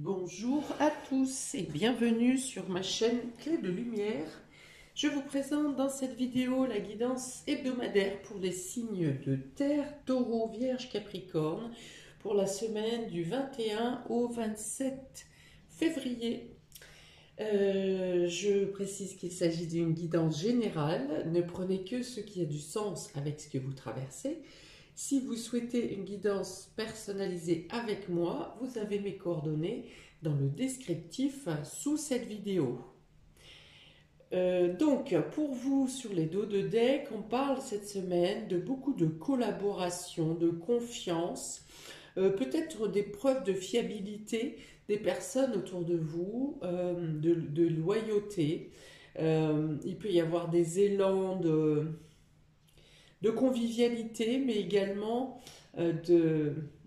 Bonjour à tous et bienvenue sur ma chaîne Clé de Lumière. Je vous présente dans cette vidéo la guidance hebdomadaire pour les signes de terre, Taureau, Vierge, Capricorne pour la semaine du 21 au 27 février. Je précise qu'il s'agit d'une guidance générale. Ne prenez que ce qui a du sens avec ce que vous traversez. Si vous souhaitez une guidance personnalisée avec moi, vous avez mes coordonnées dans le descriptif sous cette vidéo. Donc, pour vous, sur les dos de deck, on parle cette semaine de beaucoup de collaboration, de confiance, peut-être des preuves de fiabilité des personnes autour de vous, de loyauté. Il peut y avoir des élans de convivialité, mais également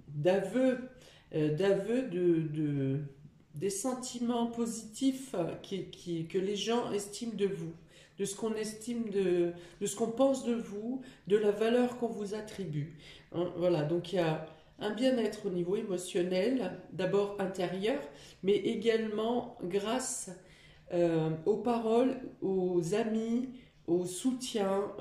d'aveu des sentiments positifs que les gens estiment de vous, de ce qu'on estime de ce qu'on pense de vous, de la valeur qu'on vous attribue. Voilà, donc il y a un bien-être au niveau émotionnel, d'abord intérieur, mais également grâce aux paroles, aux amis, au soutien,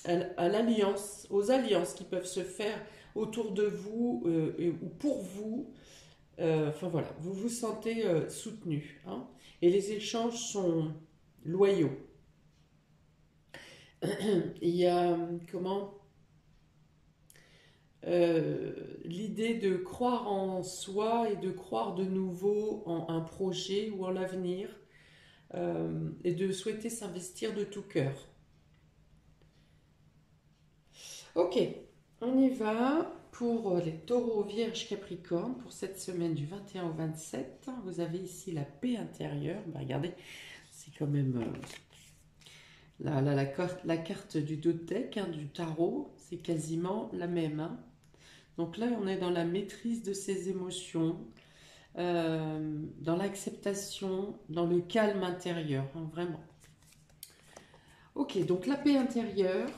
à l'alliance, aux alliances qui peuvent se faire autour de vous ou pour vous. Enfin voilà, vous vous sentez soutenu, hein, et les échanges sont loyaux. Il y a comment l'idée de croire en soi et de croire de nouveau en un projet ou en l'avenir, et de souhaiter s'investir de tout cœur. Ok, on y va pour les taureaux, vierges, capricornes pour cette semaine du 21 au 27. Vous avez ici la paix intérieure. Bah, regardez, c'est quand même la carte du dos de deck, hein, du tarot, c'est quasiment la même, hein. Donc là, on est dans la maîtrise de ses émotions, dans l'acceptation, dans le calme intérieur, hein, vraiment. Ok, donc la paix intérieure,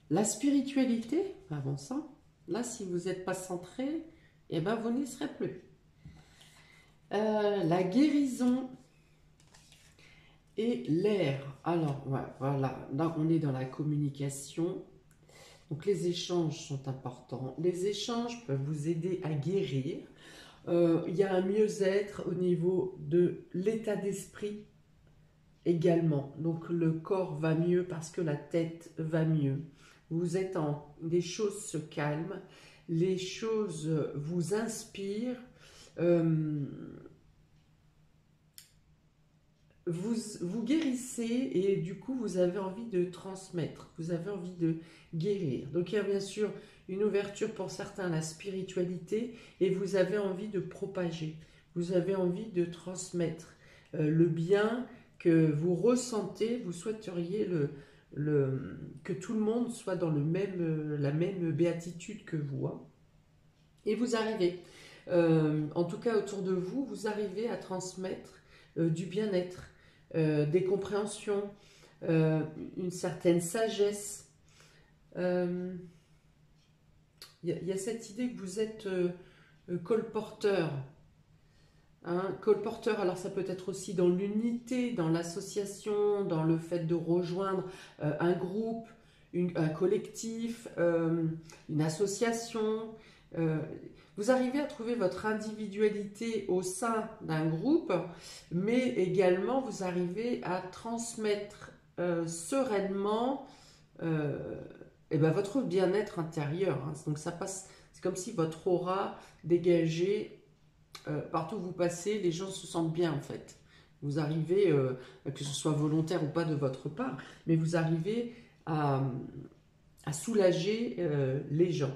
la spiritualité, avant ça, là, si vous n'êtes pas centré, eh ben, vous n'y serez plus. La guérison et l'air. Alors, ouais, voilà, là, on est dans la communication. Donc, les échanges sont importants. Les échanges peuvent vous aider à guérir. Il y a un mieux-être au niveau de l'état d'esprit également. Donc, le corps va mieux parce que la tête va mieux. Vous êtes des choses se calment, les choses vous inspirent, vous guérissez et du coup vous avez envie de transmettre, vous avez envie de guérir. Donc il y a bien sûr une ouverture pour certains à la spiritualité et vous avez envie de propager, vous avez envie de transmettre le bien que vous ressentez, vous souhaiteriez que tout le monde soit dans la même béatitude que vous, hein. Et vous arrivez, en tout cas autour de vous, vous arrivez à transmettre du bien-être, des compréhensions, une certaine sagesse. Il y a cette idée que vous êtes colporteur. Hein, colporteur, alors ça peut être aussi dans l'unité, dans l'association, dans le fait de rejoindre un groupe, un collectif, une association. Vous arrivez à trouver votre individualité au sein d'un groupe, mais également vous arrivez à transmettre sereinement et ben, votre bien-être intérieur, hein. Donc ça passe, c'est comme si votre aura dégageait. Partout où vous passez, les gens se sentent bien en fait. Vous arrivez, que ce soit volontaire ou pas de votre part, mais vous arrivez à soulager les gens.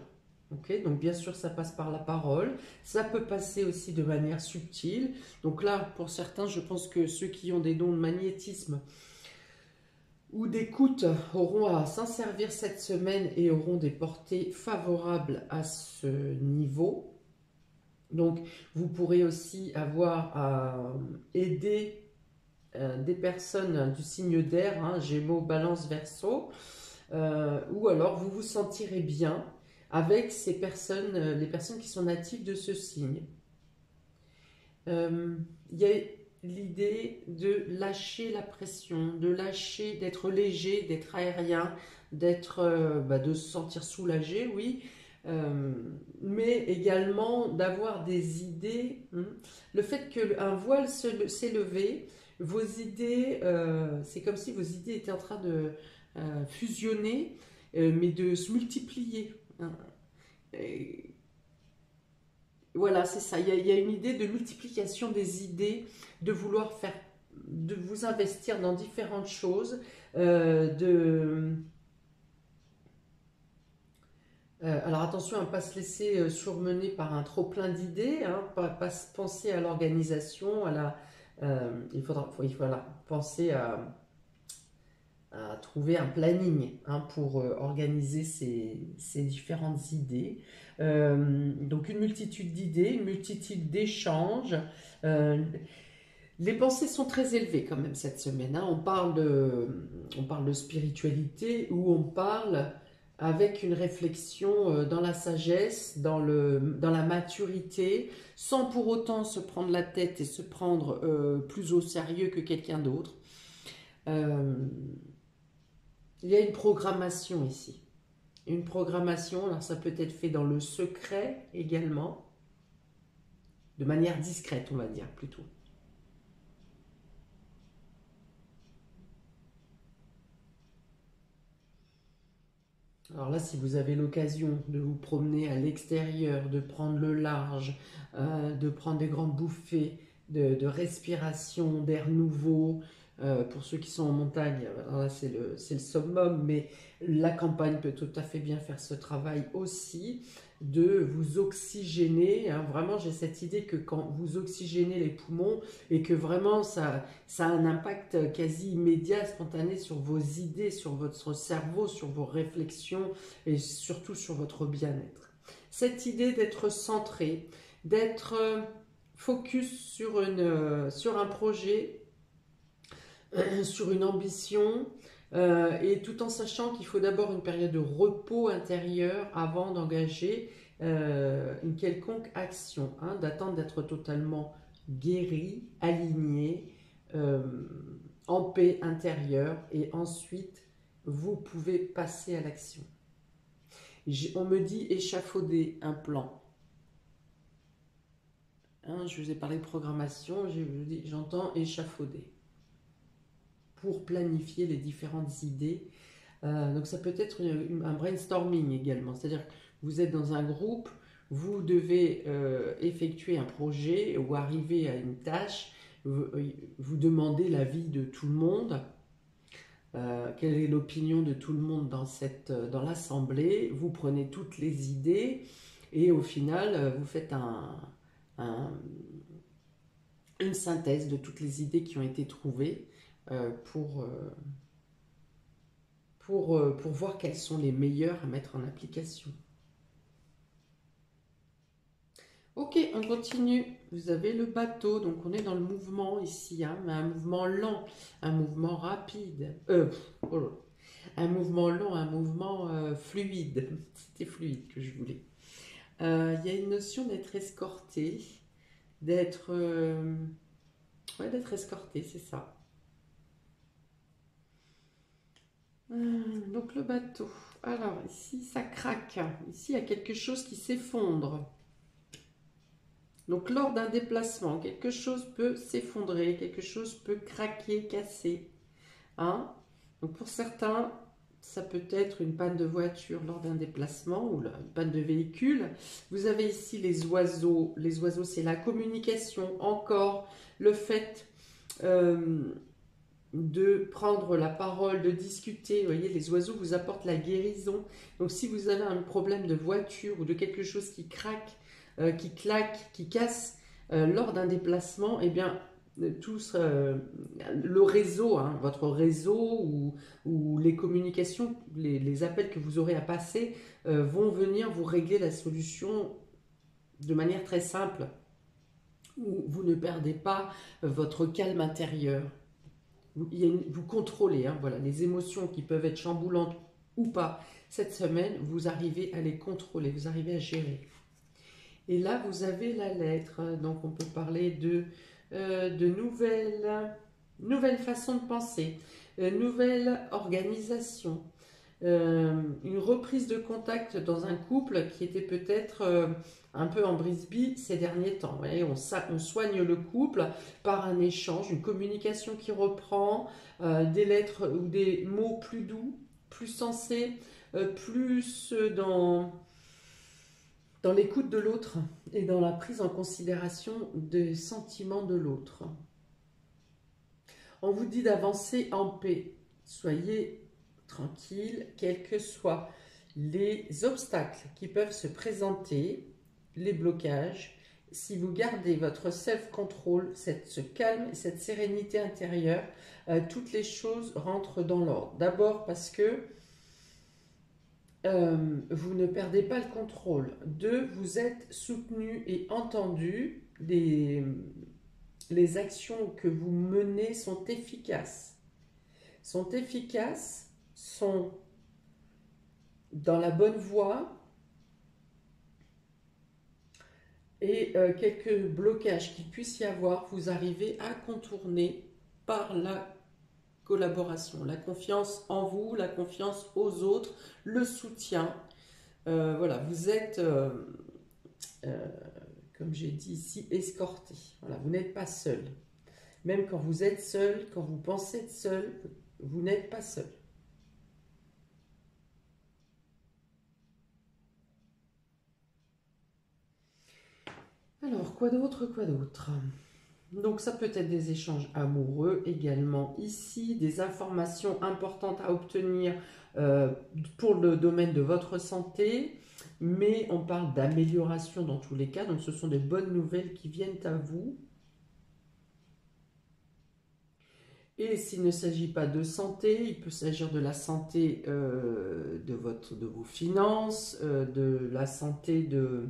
Okay, donc bien sûr, ça passe par la parole. Ça peut passer aussi de manière subtile. Donc là, pour certains, je pense que ceux qui ont des dons de magnétisme ou d'écoute auront à s'en servir cette semaine et auront des portées favorables à ce niveau. Donc, vous pourrez aussi avoir à aider des personnes du signe d'air, hein, Gémeaux, Balance, Verseau, ou alors vous vous sentirez bien avec ces personnes, les personnes qui sont natives de ce signe. Il y a l'idée de lâcher la pression, de lâcher, d'être léger, d'être aérien, de se sentir soulagé, oui, euh, mais également d'avoir des idées. Le fait qu'un voile s'est levé, vos idées, c'est comme si vos idées étaient en train de fusionner, mais de se multiplier, hein. Et voilà, c'est ça. Il y a une idée de multiplication des idées, de vouloir faire, de vous investir dans différentes choses, alors attention à ne pas se laisser surmener par un trop plein d'idées, hein, pas penser à l'organisation, voilà, penser à trouver un planning, hein, pour organiser ces différentes idées. Donc une multitude d'idées, une multitude d'échanges. Euh, les pensées sont très élevées quand même cette semaine, hein. On parle de spiritualité, ou on parle avec une réflexion dans la sagesse, dans la maturité, sans pour autant se prendre la tête et se prendre plus au sérieux que quelqu'un d'autre. Euh, il y a une programmation ici. Une programmation, alors ça peut être fait dans le secret également, de manière discrète, on va dire plutôt. Alors là, si vous avez l'occasion de vous promener à l'extérieur, de prendre le large, de prendre des grandes bouffées de respiration, d'air nouveau, pour ceux qui sont en montagne, alors là c'est le summum, mais la campagne peut tout à fait bien faire ce travail aussi, de vous oxygéner, hein. Vraiment, j'ai cette idée que quand vous oxygénez les poumons, et que vraiment ça a un impact quasi immédiat, spontané sur vos idées, sur votre cerveau, sur vos réflexions et surtout sur votre bien-être. Cette idée d'être centré, d'être focus sur un projet, sur une ambition, et tout en sachant qu'il faut d'abord une période de repos intérieur avant d'engager une quelconque action, hein, d'attendre d'être totalement guéri, aligné, euh, en paix intérieure, et ensuite vous pouvez passer à l'action. On me dit échafauder un plan. Hein, je vous ai parlé de programmation, j'entends échafauder pour planifier les différentes idées. Donc ça peut être un brainstorming également, c'est-à-dire que vous êtes dans un groupe, vous devez effectuer un projet ou arriver à une tâche, vous demandez l'avis de tout le monde, quelle est l'opinion de tout le monde dans l'assemblée, vous prenez toutes les idées et au final vous faites une synthèse de toutes les idées qui ont été trouvées, pour voir quelles sont les meilleures à mettre en application. Ok, on continue. Vous avez le bateau, donc on est dans le mouvement ici, hein, mais un mouvement lent, un mouvement rapide. Un mouvement lent, un mouvement fluide. C'était fluide que je voulais. Il y a une notion d'être escorté, d'être escorté, c'est ça. Donc le bateau. Alors ici, ça craque. Ici, il y a quelque chose qui s'effondre. Donc lors d'un déplacement, quelque chose peut s'effondrer, quelque chose peut craquer, casser, hein. Donc pour certains, ça peut être une panne de voiture lors d'un déplacement ou une panne de véhicule. Vous avez ici les oiseaux. Les oiseaux, c'est la communication. Encore le fait de prendre la parole, de discuter. Vous voyez, les oiseaux vous apportent la guérison. Donc si vous avez un problème de voiture ou de quelque chose qui craque, qui claque, qui casse lors d'un déplacement, eh bien, le réseau, hein, votre réseau ou les communications, les appels que vous aurez à passer vont venir vous régler la solution de manière très simple, où vous ne perdez pas votre calme intérieur. Vous contrôlez, hein, voilà, les émotions qui peuvent être chamboulantes ou pas. Cette semaine, vous arrivez à les contrôler, vous arrivez à gérer. Et là, vous avez la lettre. Donc, on peut parler de nouvelles façons de penser, nouvelle organisation, une reprise de contact dans un couple qui était peut-être un peu en brisbille ces derniers temps. Vous voyez, on soigne le couple par un échange, une communication qui reprend, des lettres ou des mots plus doux, plus sensés, plus dans l'écoute de l'autre et dans la prise en considération des sentiments de l'autre. On vous dit d'avancer en paix. Soyez tranquille, quels que soient les obstacles qui peuvent se présenter, les blocages. Si vous gardez votre self-control, ce calme et cette sérénité intérieure, toutes les choses rentrent dans l'ordre. D'abord parce que vous ne perdez pas le contrôle. Deux, vous êtes soutenu et entendu. Les actions que vous menez sont efficaces. Sont dans la bonne voie. Et quelques blocages qu'il puisse y avoir, vous arrivez à contourner par la collaboration, la confiance en vous, la confiance aux autres, le soutien. Voilà, vous êtes, comme j'ai dit ici, escorté. Voilà, vous n'êtes pas seul. Même quand vous êtes seul, quand vous pensez être seul, vous n'êtes pas seul. Alors, quoi d'autre, quoi d'autre? Donc ça peut être des échanges amoureux également ici, des informations importantes à obtenir pour le domaine de votre santé, mais on parle d'amélioration dans tous les cas, donc ce sont des bonnes nouvelles qui viennent à vous. Et s'il ne s'agit pas de santé, il peut s'agir de la santé de vos finances, de la santé de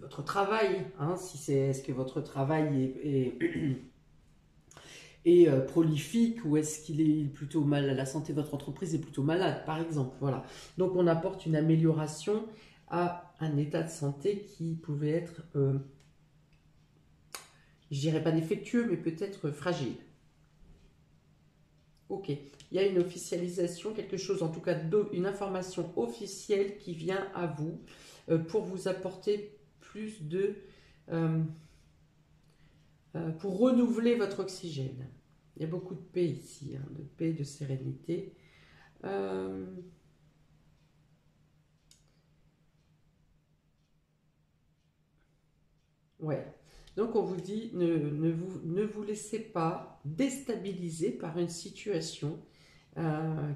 votre travail, hein, est-ce que votre travail est prolifique ou est-ce qu'il est plutôt mal, la santé de votre entreprise est plutôt malade, par exemple. Voilà. Donc on apporte une amélioration à un état de santé qui pouvait être, je dirais pas défectueux, mais peut-être fragile. Ok, il y a une officialisation, quelque chose, en tout cas une information officielle qui vient à vous pour vous apporter plus pour renouveler votre oxygène. Il y a beaucoup de paix ici, hein, de paix, de sérénité. Ouais. Donc on vous dit, ne vous laissez pas déstabiliser par une situation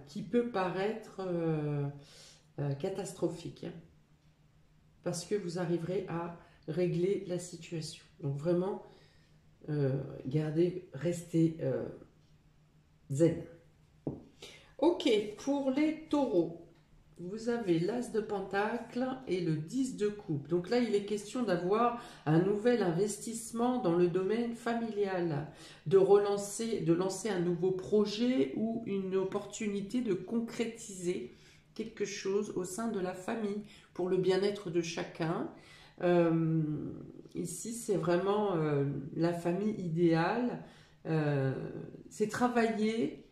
qui peut paraître catastrophique, hein, parce que vous arriverez à régler la situation. Donc vraiment, restez zen. Ok, pour les taureaux, vous avez l'As de Pentacle et le 10 de Coupe. Donc là, il est question d'avoir un nouvel investissement dans le domaine familial, de lancer un nouveau projet ou une opportunité de concrétiser quelque chose au sein de la famille pour le bien-être de chacun. Ici, c'est vraiment la famille idéale. C'est travailler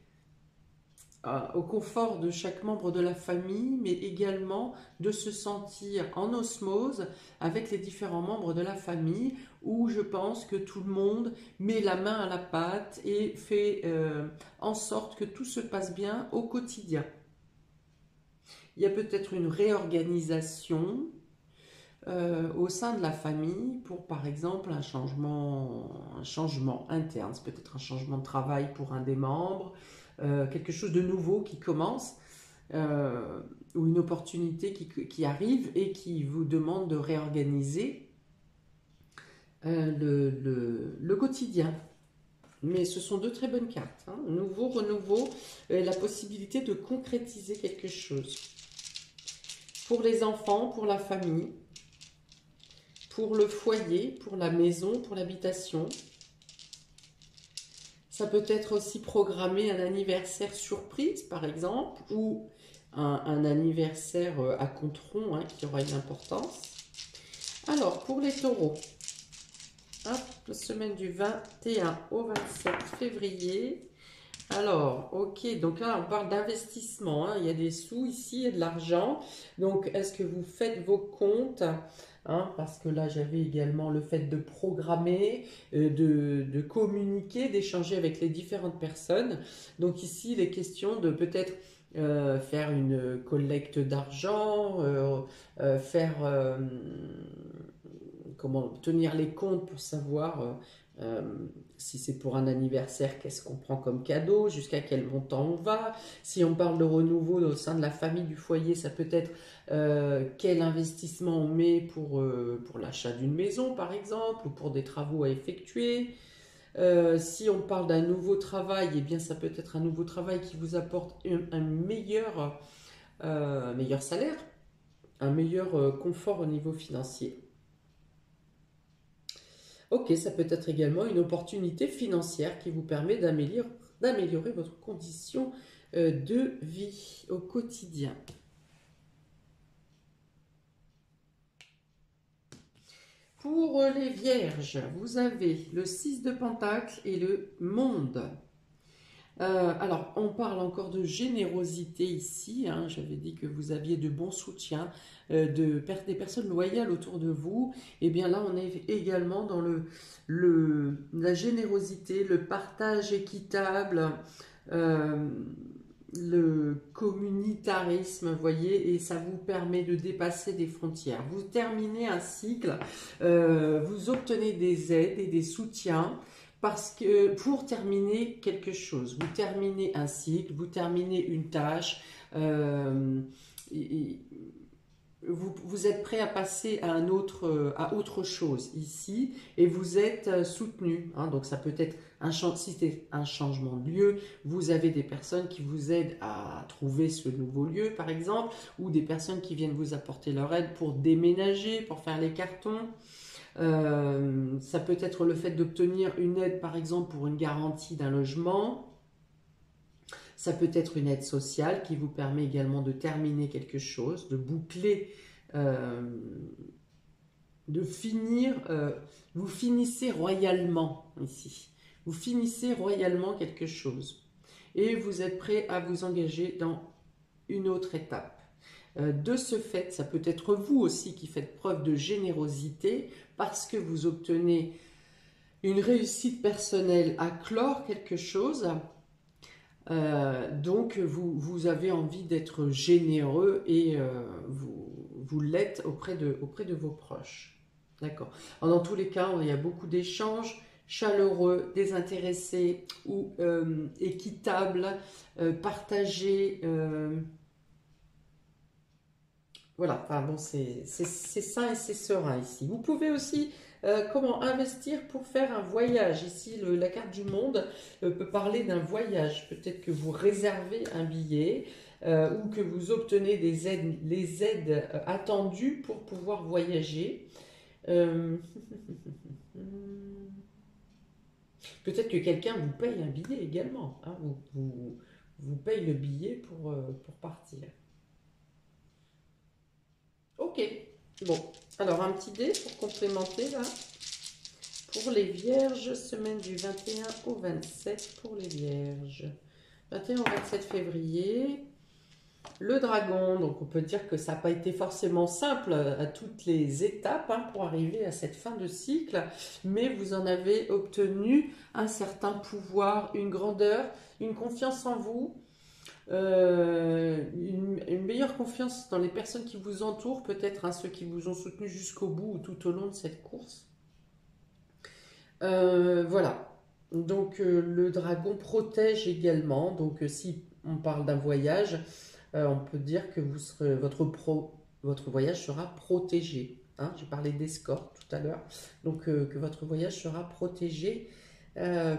au confort de chaque membre de la famille, mais également de se sentir en osmose avec les différents membres de la famille, où je pense que tout le monde met la main à la pâte et fait en sorte que tout se passe bien au quotidien. Il y a peut-être une réorganisation au sein de la famille pour, par exemple, un changement interne. C'est peut-être un changement de travail pour un des membres, quelque chose de nouveau qui commence, ou une opportunité qui arrive et qui vous demande de réorganiser le quotidien. Mais ce sont deux très bonnes cartes, hein. Nouveau, renouveau, la possibilité de concrétiser quelque chose. Pour les enfants, pour la famille, pour le foyer, pour la maison, pour l'habitation. Ça peut être aussi programmer un anniversaire surprise, par exemple, ou un anniversaire à compte rond hein, qui aura une importance. Alors, pour les taureaux, hop, la semaine du 21 au 27 février. Alors, ok, donc là, on parle d'investissement. Hein, il y a des sous ici, il y a de l'argent. Donc, est-ce que vous faites vos comptes hein, parce que là, j'avais également le fait de programmer, de communiquer, d'échanger avec les différentes personnes. Donc ici, il est question de peut-être faire une collecte d'argent, comment tenir les comptes pour savoir si c'est pour un anniversaire, qu'est-ce qu'on prend comme cadeau, jusqu'à quel montant on va. Si on parle de renouveau au sein de la famille, du foyer, ça peut être quel investissement on met pour l'achat d'une maison, par exemple, ou pour des travaux à effectuer. Si on parle d'un nouveau travail, eh bien ça peut être un nouveau travail qui vous apporte un meilleur salaire, un meilleur confort au niveau financier. Ok, ça peut être également une opportunité financière qui vous permet d'améliorer votre condition de vie au quotidien. Pour les vierges, vous avez le 6 de Pentacle et le Monde. Alors, on parle encore de générosité ici. Hein. J'avais dit que vous aviez de bons soutiens, des personnes loyales autour de vous. Et bien là, on est également dans la générosité, le partage équitable, euh, le communautarisme, vous voyez, et ça vous permet de dépasser des frontières. Vous terminez un cycle, vous obtenez des aides et des soutiens. Parce que pour terminer quelque chose, vous terminez un cycle, vous terminez une tâche, vous êtes prêt à passer à autre chose ici et vous êtes soutenu. Hein, donc ça peut être si c'est un changement de lieu, vous avez des personnes qui vous aident à trouver ce nouveau lieu par exemple, ou des personnes qui viennent vous apporter leur aide pour déménager, pour faire les cartons. Ça peut être le fait d'obtenir une aide par exemple pour une garantie d'un logement. Ça peut être une aide sociale qui vous permet également de terminer quelque chose, de boucler, de finir. Vous finissez royalement ici. Vous finissez royalement quelque chose. Et vous êtes prêt à vous engager dans une autre étape. De ce fait, ça peut être vous aussi qui faites preuve de générosité parce que vous obtenez une réussite personnelle à clore quelque chose. Donc, vous avez envie d'être généreux et vous l'êtes auprès de vos proches. D'accord. Dans tous les cas, il y a beaucoup d'échanges chaleureux, désintéressés ou équitables, partagés. Voilà, enfin bon, c'est sain et c'est serein ici. Vous pouvez aussi comment investir pour faire un voyage. Ici, la carte du monde peut parler d'un voyage. Peut-être que vous réservez un billet ou que vous obtenez les aides attendues pour pouvoir voyager. Peut-être que quelqu'un vous paye un billet également. Hein, vous paye le billet pour partir. Ok, bon, alors un petit dé pour complémenter là. Pour les vierges, semaine du 21 au 27 pour les vierges. 21 au 27 février, le dragon, donc on peut dire que ça n'a pas été forcément simple à toutes les étapes hein, pour arriver à cette fin de cycle, mais vous en avez obtenu un certain pouvoir, une grandeur, une confiance en vous. Une meilleure confiance dans les personnes qui vous entourent, peut-être hein, ceux qui vous ont soutenu jusqu'au bout ou tout au long de cette course. Voilà. Donc le dragon protège également. Donc si on parle d'un voyage, on peut dire que votre voyage sera protégé. Hein. J'ai parlé d'escorte tout à l'heure. Donc que votre voyage sera protégé à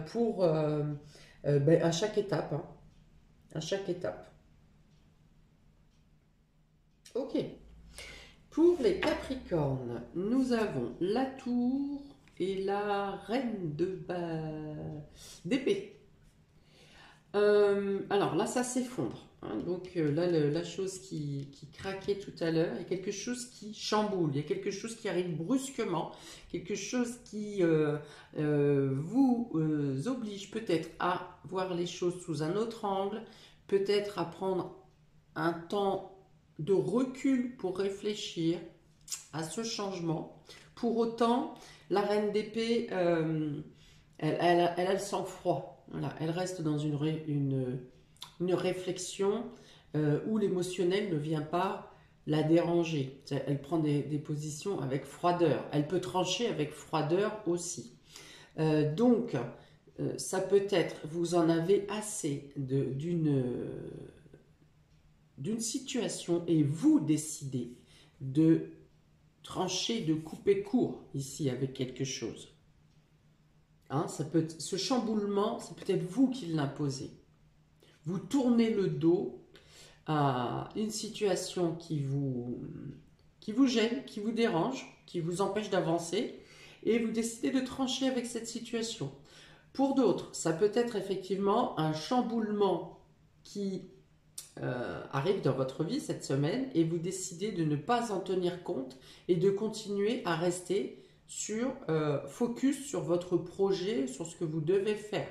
chaque étape. Hein. À chaque étape. Ok. Pour les Capricornes, nous avons la tour et la reine d'épée. Alors là, ça s'effondre. hein. Donc là, la chose qui craquait tout à l'heure, il y a quelque chose qui chamboule, il y a quelque chose qui arrive brusquement, quelque chose qui vous oblige peut-être à voir les choses sous un autre angle, peut-être à prendre un temps de recul pour réfléchir à ce changement. Pour autant, la reine d'épée, elle a le sang-froid. Voilà, elle reste dans une réflexion où l'émotionnel ne vient pas la déranger. Elle prend des positions avec froideur. Elle peut trancher avec froideur aussi. Donc, ça peut être, vous en avez assez d'une situation et vous décidez de trancher, de couper court ici avec quelque chose. Hein, ce chamboulement, c'est peut-être vous qui l'imposez. Vous tournez le dos à une situation qui vous gêne, qui vous dérange, qui vous empêche d'avancer, et vous décidez de trancher avec cette situation. Pour d'autres, ça peut être effectivement un chamboulement qui arrive dans votre vie cette semaine, et vous décidez de ne pas en tenir compte et de continuer à rester focus sur votre projet, sur ce que vous devez faire,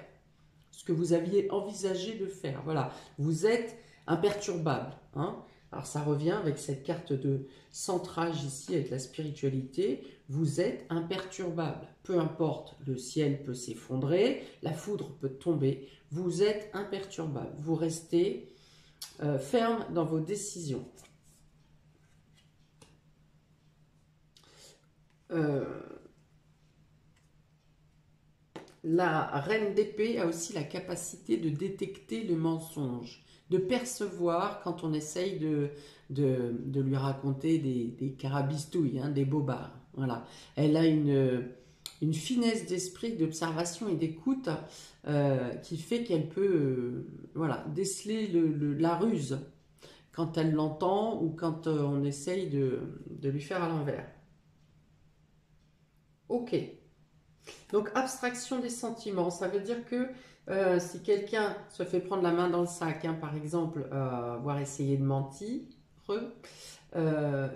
ce que vous aviez envisagé de faire. Voilà, vous êtes imperturbable. Hein. Alors ça revient avec cette carte de centrage ici, avec la spiritualité. Vous êtes imperturbable. Peu importe, le ciel peut s'effondrer, la foudre peut tomber. Vous êtes imperturbable. Vous restez ferme dans vos décisions. La reine d'épée a aussi la capacité de détecter le mensonge, de percevoir quand on essaye de lui raconter des carabistouilles, hein, des bobards. Voilà. Elle a une finesse d'esprit, d'observation et d'écoute qui fait qu'elle peut voilà, déceler la ruse quand elle l'entend ou quand on essaye de lui faire à l'envers. Ok. Donc, abstraction des sentiments, ça veut dire que si quelqu'un se fait prendre la main dans le sac, hein, par exemple, voire essayer de mentir,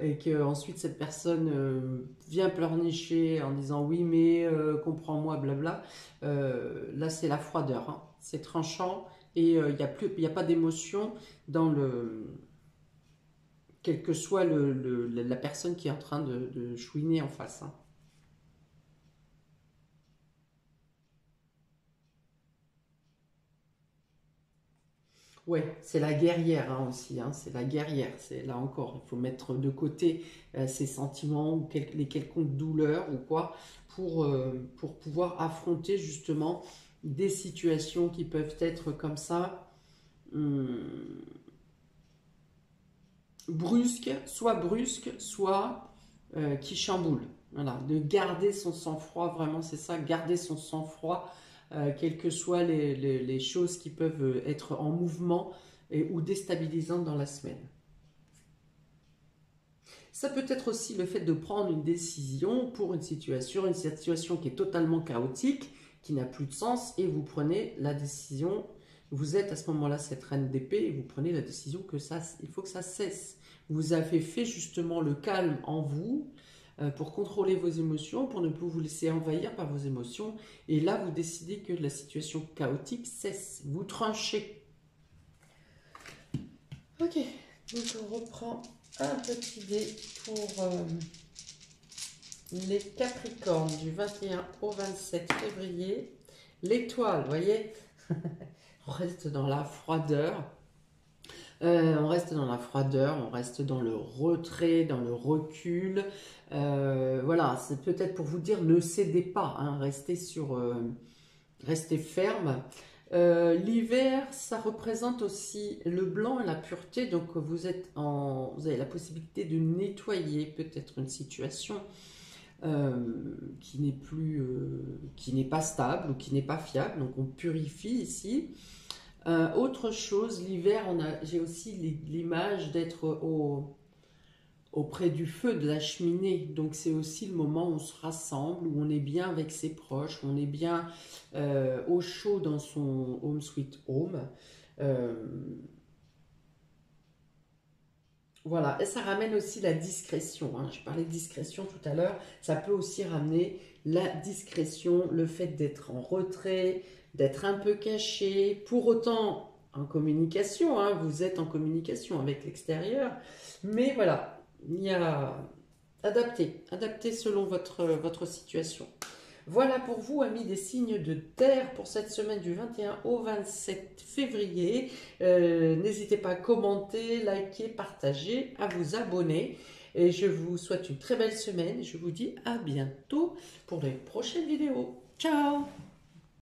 et que ensuite cette personne vient pleurnicher en disant oui mais comprends-moi blabla, là c'est la froideur, hein. C'est tranchant et il n'y a pas d'émotion dans quelle que soit la personne qui est en train de chouiner en face, hein. Ouais, c'est la guerrière hein, aussi, hein, c'est la guerrière. C'est là encore, il faut mettre de côté ses sentiments ou les quelconques douleurs ou quoi pour pouvoir affronter justement des situations qui peuvent être comme ça, hum, brusques, soit qui chamboulent. Voilà, de garder son sang-froid, vraiment c'est ça, garder son sang-froid, quelles que soient les choses qui peuvent être en mouvement ou déstabilisantes dans la semaine. Ça peut être aussi le fait de prendre une décision pour une situation qui est totalement chaotique, qui n'a plus de sens, et vous prenez la décision, vous êtes à ce moment-là cette reine d'épée, et vous prenez la décision que il faut que ça cesse. Vous avez fait justement le calme en vous, pour contrôler vos émotions, pour ne plus vous laisser envahir par vos émotions, et là vous décidez que la situation chaotique cesse, vous tranchez. Ok, donc on reprend un petit dé pour les Capricornes du 21 au 27 février. L'étoile, vous voyez, on reste dans la froideur. On reste dans la froideur, on reste dans le retrait, dans le recul. Voilà, c'est peut-être pour vous dire ne cédez pas, hein, restez ferme. L'hiver, ça représente aussi le blanc et la pureté, donc vous avez la possibilité de nettoyer peut-être une situation qui n'est pas stable ou qui n'est pas fiable, donc on purifie ici. Autre chose, l'hiver, j'ai aussi l'image d'être auprès du feu, de la cheminée. Donc c'est aussi le moment où on se rassemble, où on est bien avec ses proches, où on est bien au chaud dans son home sweet home. Voilà, et ça ramène aussi la discrétion, hein. Je parlais de discrétion tout à l'heure, ça peut aussi ramener la discrétion, le fait d'être en retrait, d'être un peu caché, pour autant en communication, hein, vous êtes en communication avec l'extérieur, mais voilà, il y a adapter selon votre situation. Voilà pour vous, amis des signes de terre, pour cette semaine du 21 au 27 février. N'hésitez pas à commenter, liker, partager, à vous abonner. Et je vous souhaite une très belle semaine. Je vous dis à bientôt pour les prochaines vidéos. Ciao!